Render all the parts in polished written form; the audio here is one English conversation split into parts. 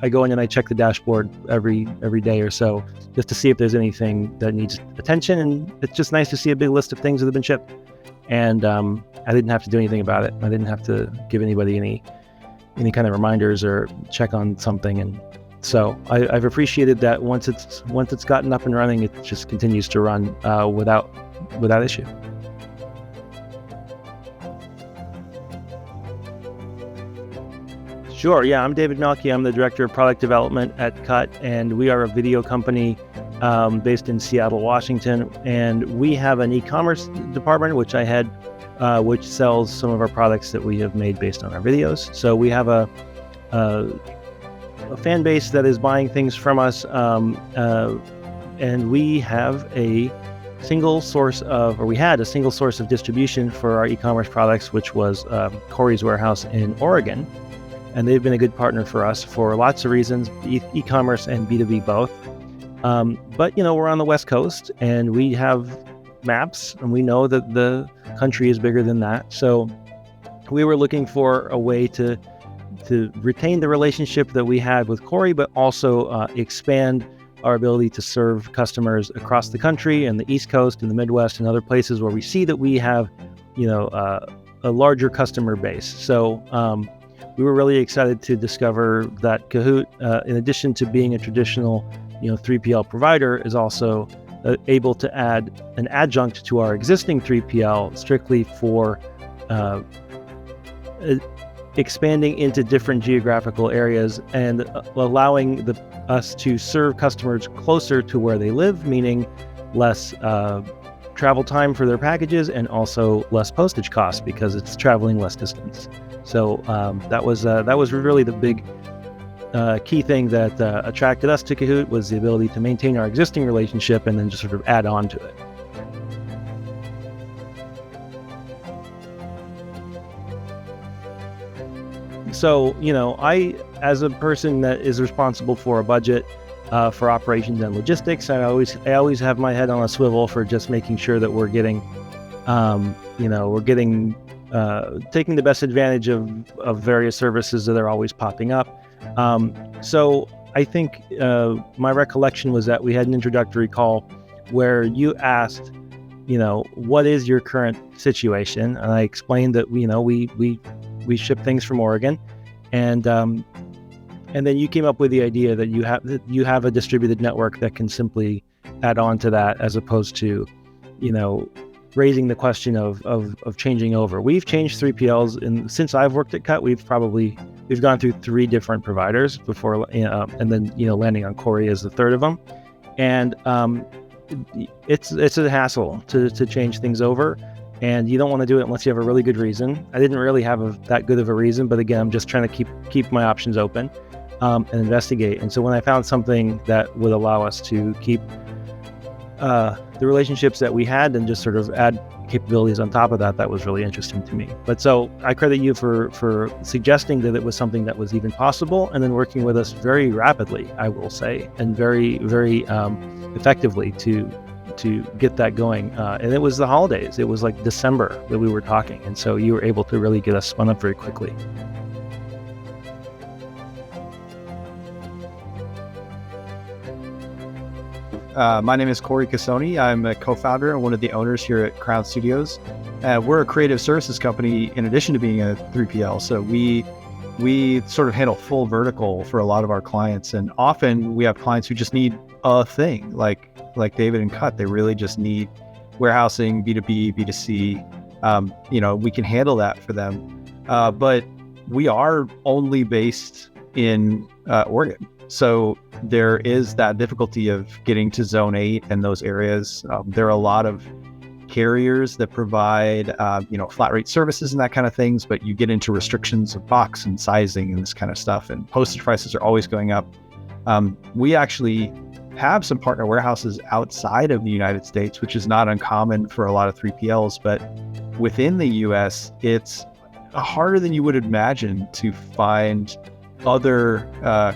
I go in and I check the dashboard every day or so just to see if there's anything that needs attention. And it's just nice to see a big list of things that have been shipped. And I didn't have to do anything about it. I didn't have to give anybody any kind of reminders or check on something. And so I've appreciated that once it's gotten up and running, it just continues to run without issue. Sure. Yeah, I'm David Malki. I'm the Director of Product Development at Cut, and we are a video company based in Seattle, Washington. And we have an e-commerce department, which I head, which sells some of our products that we have made based on our videos. So we have a fan base that is buying things from us, and we have a single source of, or we had a single source of distribution for our e-commerce products, which was Cory's warehouse in Oregon. And they've been a good partner for us for lots of reasons, e-commerce and B2B both. But, we're on the West Coast and we have maps and we know that the country is bigger than that. So we were looking for a way to retain the relationship that we had with Cory, but also expand our ability to serve customers across the country and the East Coast and the Midwest and other places where we see that we have, a larger customer base. So we were really excited to discover that Cahoot, in addition to being a traditional, 3PL provider, is also able to add an adjunct to our existing 3PL strictly for expanding into different geographical areas and allowing us to serve customers closer to where they live, meaning less travel time for their packages and also less postage costs because it's traveling less distance. So that was really the big key thing that attracted us to Cahoot, was the ability to maintain our existing relationship and then just sort of add on to it. So, I, as a person that is responsible for a budget for operations and logistics, I always have my head on a swivel for just making sure that we're getting, taking the best advantage of various services that are always popping up. So I think my recollection was that we had an introductory call where you asked, what is your current situation? And I explained that, we ship things from Oregon, and then you came up with the idea that you have a distributed network that can simply add on to that, as opposed to, raising the question of changing over. We've changed 3PLs, and since I've worked at Cut, we've gone through 3 different providers before, and then landing on Cory as the third of them, and it's a hassle to change things over. And you don't want to do it unless you have a really good reason. I didn't really have that good of a reason, but again, I'm just trying to keep my options open and investigate. And so when I found something that would allow us to keep the relationships that we had and just sort of add capabilities on top of that, that was really interesting to me. But so I credit you for suggesting that it was something that was even possible, and then working with us very rapidly, I will say, and very, very effectively to get that going. And it was the holidays. It was like December that we were talking. And so you were able to really get us spun up very quickly. My name is Cory Casoni. I'm a co-founder and one of the owners here at CRWN Studios. We're a creative services company in addition to being a 3PL. So we sort of handle full vertical for a lot of our clients. And often we have clients who just need a thing, like David and Cut. They really just need warehousing, B2B, B2C. We can handle that for them. But we are only based in Oregon. So there is that difficulty of getting to Zone 8 and those areas. There are a lot of carriers that provide, flat rate services and that kind of things, but you get into restrictions of box and sizing and this kind of stuff, and postage prices are always going up. We actually have some partner warehouses outside of the United States, which is not uncommon for a lot of 3PLs, but within the US, it's harder than you would imagine to find other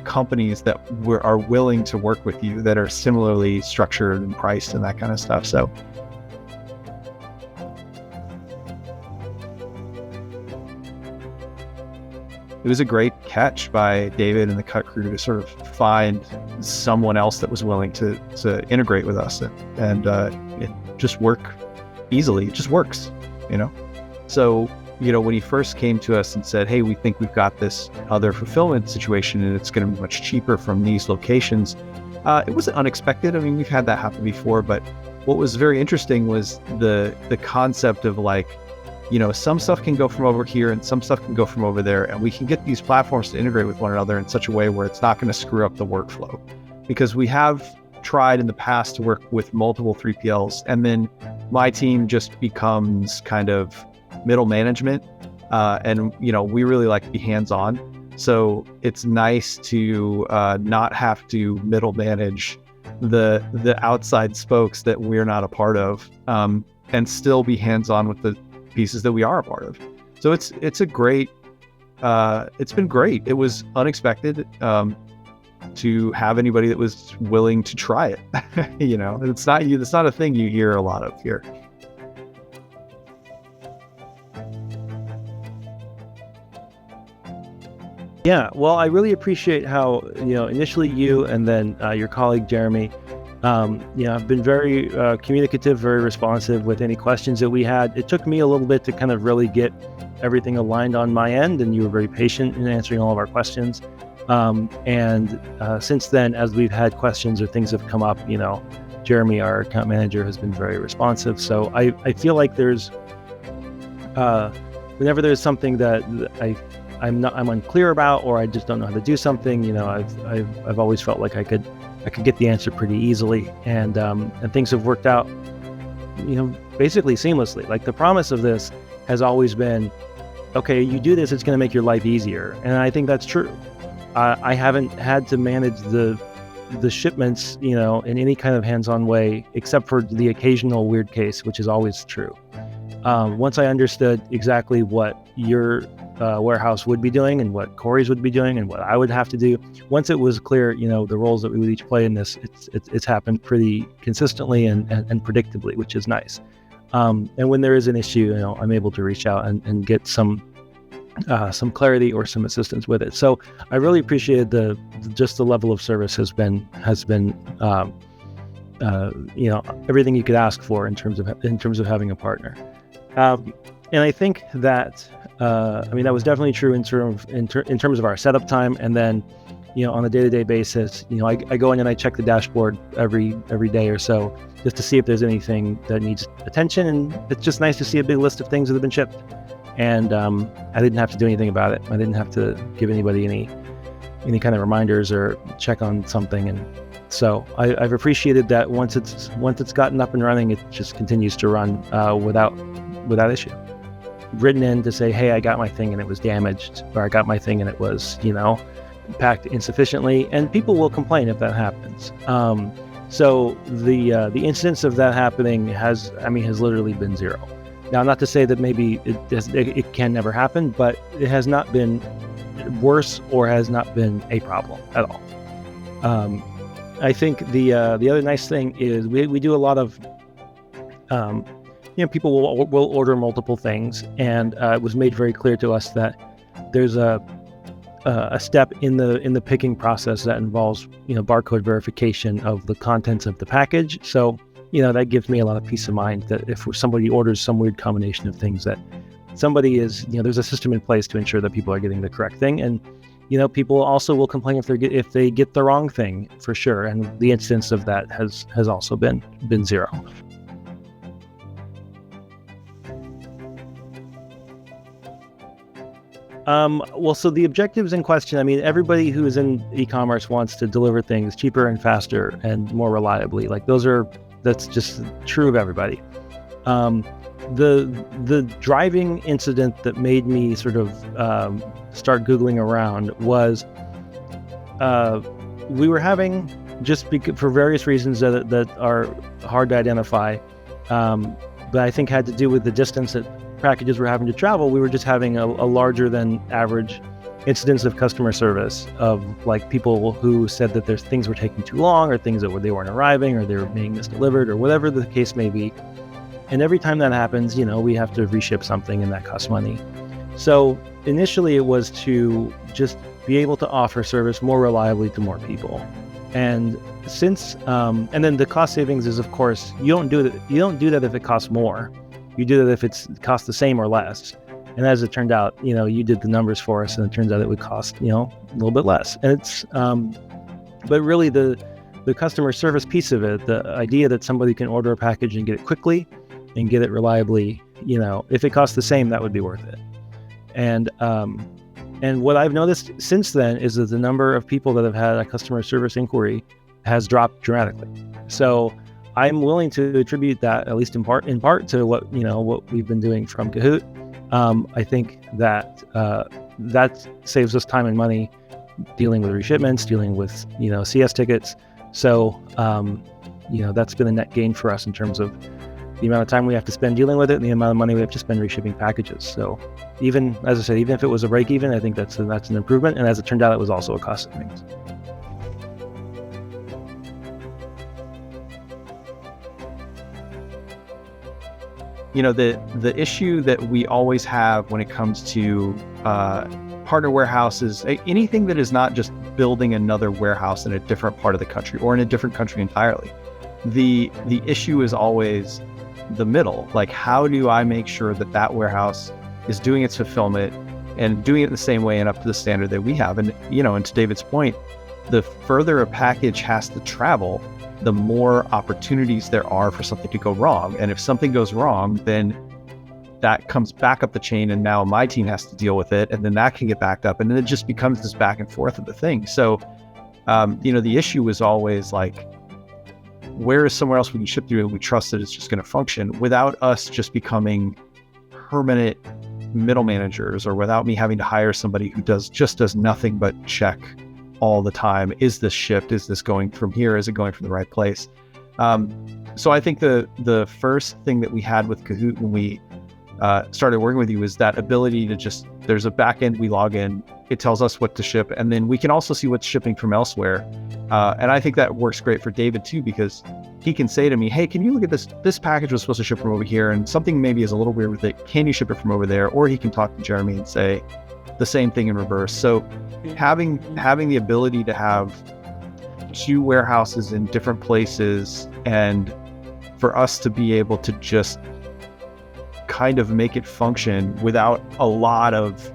companies that are willing to work with you that are similarly structured and priced and that kind of stuff. So it was a great catch by David and the cut crew to sort of find someone else that was willing to integrate with us and it just work easily. It just works, So, when he first came to us and said, hey, we think we've got this other fulfillment situation and it's going to be much cheaper from these locations, it wasn't unexpected. I mean, we've had that happen before, but what was very interesting was the concept of like, some stuff can go from over here and some stuff can go from over there, and we can get these platforms to integrate with one another in such a way where it's not going to screw up the workflow. Because we have tried in the past to work with multiple 3PLs, and then my team just becomes kind of middle management, and we really like to be hands-on. So it's nice to not have to middle manage the outside spokes that we're not a part of, and still be hands-on with the pieces that we are a part of. So it's a great, it's been great. It was unexpected to have anybody that was willing to try it. It's not a thing you hear a lot of here. Yeah, well, I really appreciate how, initially you and then your colleague, Jeremy, have been very communicative, very responsive with any questions that we had. It took me a little bit to kind of really get everything aligned on my end, and you were very patient in answering all of our questions. And since then, as we've had questions or things have come up, Jeremy, our account manager, has been very responsive. So I feel like there's, whenever there's something that I'm unclear about, or I just don't know how to do something, I've always felt like I could get the answer pretty easily, and things have worked out, basically seamlessly. Like, the promise of this has always been, okay, you do this, it's going to make your life easier, and I think that's true. I haven't had to manage the shipments, in any kind of hands-on way, except for the occasional weird case, which is always true. Once I understood exactly what your warehouse would be doing and what Cory's would be doing and what I would have to do, once it was clear, the roles that we would each play in this, it's happened pretty consistently and predictably, which is nice. And when there is an issue, I'm able to reach out and get some clarity or some assistance with it. So I really appreciated the level of service has been everything you could ask for in terms of having a partner. And I think that that was definitely true in terms of our setup time, and then on a day-to-day basis, I go in and I check the dashboard every day or so just to see if there's anything that needs attention, and it's just nice to see a big list of things that have been shipped. And I didn't have to do anything about it. I didn't have to give anybody any kind of reminders or check on something. And so I've appreciated that once it's gotten up and running, it just continues to run without issue. Written in to say, hey, I got my thing and it was damaged, or I got my thing and it was, packed insufficiently, and people will complain if that happens. So the incidence of that happening has literally been zero. Now, not to say that maybe it can never happen, but it has not been worse or has not been a problem at all. I think the other nice thing is we do a lot of, people will order multiple things, and it was made very clear to us that there's a step in the picking process that involves barcode verification of the contents of the package. So that gives me a lot of peace of mind that if somebody orders some weird combination of things, that somebody is, there's a system in place to ensure that people are getting the correct thing. And, people also will complain if they get the wrong thing, for sure. And the instance of that has also been zero. So the objectives in question, everybody who is in e-commerce wants to deliver things cheaper and faster and more reliably. Like, that's just true of everybody. The driving incident that made me sort of start Googling around was we were having, for various reasons that are hard to identify, but I think had to do with the distance that packages were having to travel. We were just having a larger than average incidents of customer service, of like people who said that their things were taking too long, or things that they weren't arriving, or they were being misdelivered, or whatever the case may be. And every time that happens, we have to reship something, and that costs money. So initially it was to just be able to offer service more reliably to more people. And since and then the cost savings is, of course, you don't do that if it costs more. You do that if it costs the same or less. And as it turned out, you did the numbers for us, and it turns out it would cost, a little bit less. And it's but really the customer service piece of it, the idea that somebody can order a package and get it quickly and get it reliably, if it costs the same, that would be worth it. And what I've noticed since then is that the number of people that have had a customer service inquiry has dropped dramatically. So I'm willing to attribute that, at least in part, to what we've been doing from Cahoot. I think that that saves us time and money dealing with reshipments, dealing with CS tickets. So that's been a net gain for us in terms of the amount of time we have to spend dealing with it and the amount of money we have to spend reshipping packages. So even, as I said, even if it was a break even, I think that's an improvement. And as it turned out, it was also a cost savings. The issue that we always have when it comes to partner warehouses, anything that is not just building another warehouse in a different part of the country or in a different country entirely, the issue is always the middle. Like, how do I make sure that warehouse is doing its fulfillment and doing it the same way and up to the standard that we have? And and to David's point, the further a package has to travel, the more opportunities there are for something to go wrong. And if something goes wrong, then that comes back up the chain, and now my team has to deal with it, and then that can get backed up, and then it just becomes this back and forth of the thing. So the issue is always like, where is somewhere else we can ship through and we trust that it's just going to function without us just becoming permanent middle managers, or without me having to hire somebody who does nothing but check all the time. Is this shipped? Is this going from here? Is it going from the right place? So I think the first thing that we had with Cahoot when we started working with you is that ability to just, there's a back end, we log in, it tells us what to ship, and then we can also see what's shipping from elsewhere. And I think that works great for David too, because he can say to me, hey, can you look at this package was supposed to ship from over here, and something maybe is a little weird with it. Can you ship it from over there? Or he can talk to Jeremy and say the same thing in reverse. So having the ability to have two warehouses in different places, and for us to be able to just kind of make it function without a lot of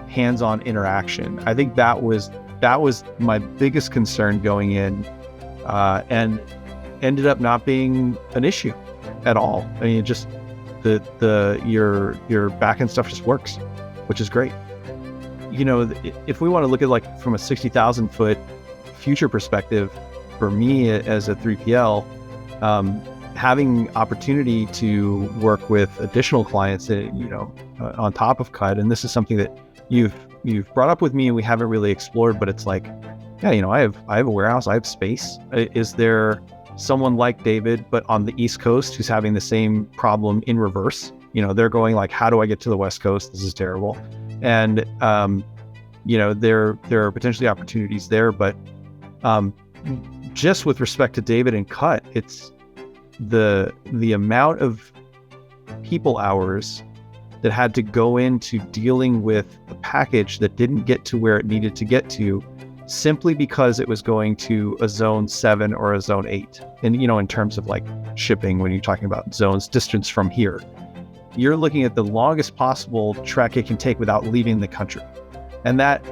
hands-on interaction, I think that was my biggest concern going in, and ended up not being an issue at all. I mean, just your backend stuff just works, which is great. If we want to look at like from a 60,000 foot future perspective, for me as a 3PL, having opportunity to work with additional clients, on top of CUT, and this is something that you've brought up with me and we haven't really explored, but it's like, yeah, I have a warehouse, I have space. Is there someone like David, but on the East Coast, who's having the same problem in reverse? They're going like, how do I get to the West Coast? This is terrible. And there are potentially opportunities there, but just with respect to David and CUT, it's the amount of people hours that had to go into dealing with a package that didn't get to where it needed to get to, simply because it was going to a zone 7 or a zone 8. And in terms of like shipping, when you're talking about zones, distance from here, you're looking at the longest possible trek it can take without leaving the country. And that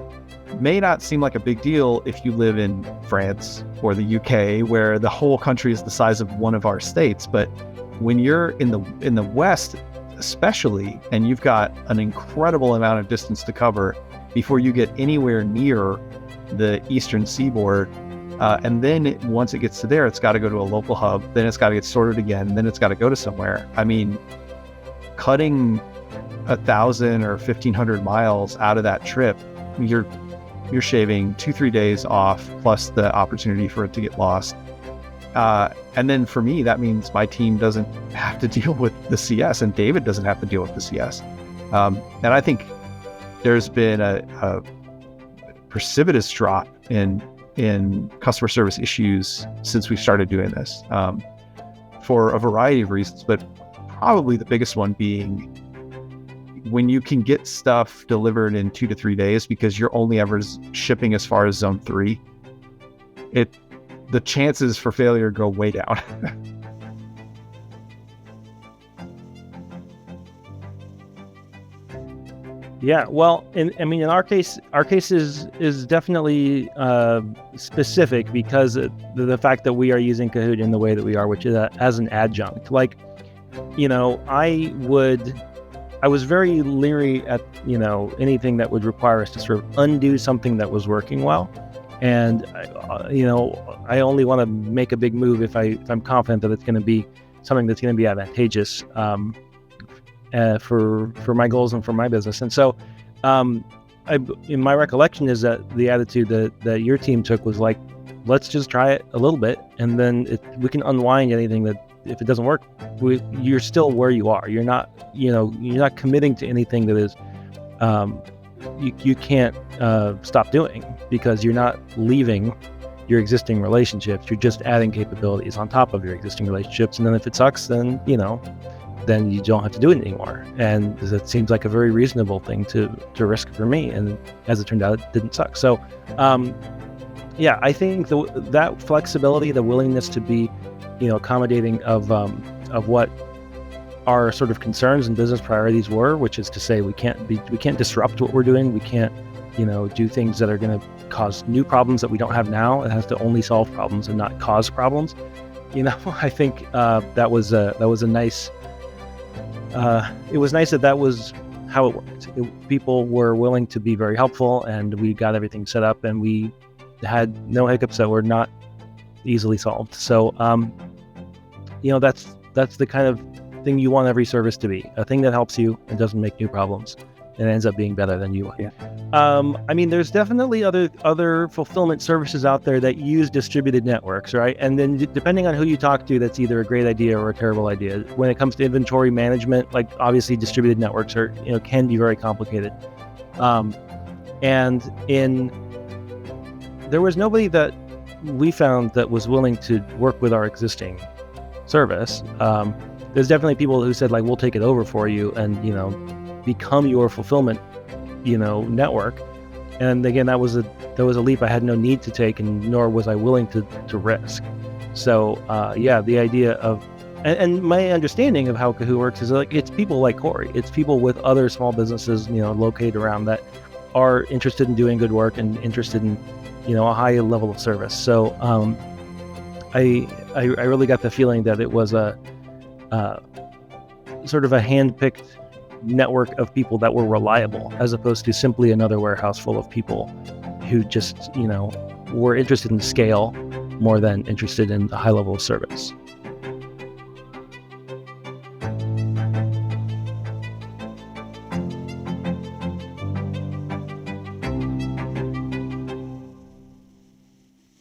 may not seem like a big deal if you live in France or the UK, where the whole country is the size of one of our states. But when you're in the West, especially, and you've got an incredible amount of distance to cover before you get anywhere near the Eastern Seaboard, and then once it gets to there, it's got to go to a local hub, then it's got to get sorted again, then it's got to go to somewhere. I mean, cutting 1,000 or 1,500 miles out of that trip, you're shaving 2-3 days off, plus the opportunity for it to get lost. And then for me, that means my team doesn't have to deal with the CS, and David doesn't have to deal with the CS. And I think there's been a precipitous drop in customer service issues since we started doing this, for a variety of reasons, but probably the biggest one being, when you can get stuff delivered in 2 to 3 days because you're only ever shipping as far as zone 3, the chances for failure go way down. Yeah, well, in our case is definitely specific because the fact that we are using Cahoot in the way that we are, which is as an adjunct. Like, I was very leery at anything that would require us to sort of undo something that was working well, and I only want to make a big move if I'm confident that it's going to be something that's going to be advantageous. For my goals and for my business. And so in my recollection is that the attitude that your team took was like, let's just try it a little bit, and then we can unwind anything that, if it doesn't work, you're still where you are. You're not committing to anything that is you can't stop doing, because you're not leaving your existing relationships. You're just adding capabilities on top of your existing relationships. And then if it sucks, then then you don't have to do it anymore. And that seems like a very reasonable thing to risk for me. And as it turned out, it didn't suck. So, I think that flexibility, the willingness to be, accommodating of what our sort of concerns and business priorities were, which is to say we can't disrupt what we're doing. We can't, do things that are going to cause new problems that we don't have now. It has to only solve problems and not cause problems. I think that was a nice. It was nice that was how it worked. People were willing to be very helpful, and we got everything set up, and we had no hiccups that were not easily solved. So, that's the kind of thing you want every service to be, a thing that helps you and doesn't make new problems and ends up being better than you. Yeah. There's definitely other fulfillment services out there that use distributed networks, right? And then depending on who you talk to, that's either a great idea or a terrible idea. When it comes to inventory management, like obviously distributed networks can be very complicated. And there was nobody that we found that was willing to work with our existing service. There's definitely people who said, like, we'll take it over for you and, become your fulfillment, network. And again, that was a leap I had no need to take, and nor was I willing to risk. So, the idea of, and my understanding of how Cahoot works is like, it's people like Cory. It's people with other small businesses, located around that are interested in doing good work and interested in, a high level of service. So, I really got the feeling that it was a sort of a hand-picked network of people that were reliable, as opposed to simply another warehouse full of people who just, were interested in scale more than interested in the high level of service.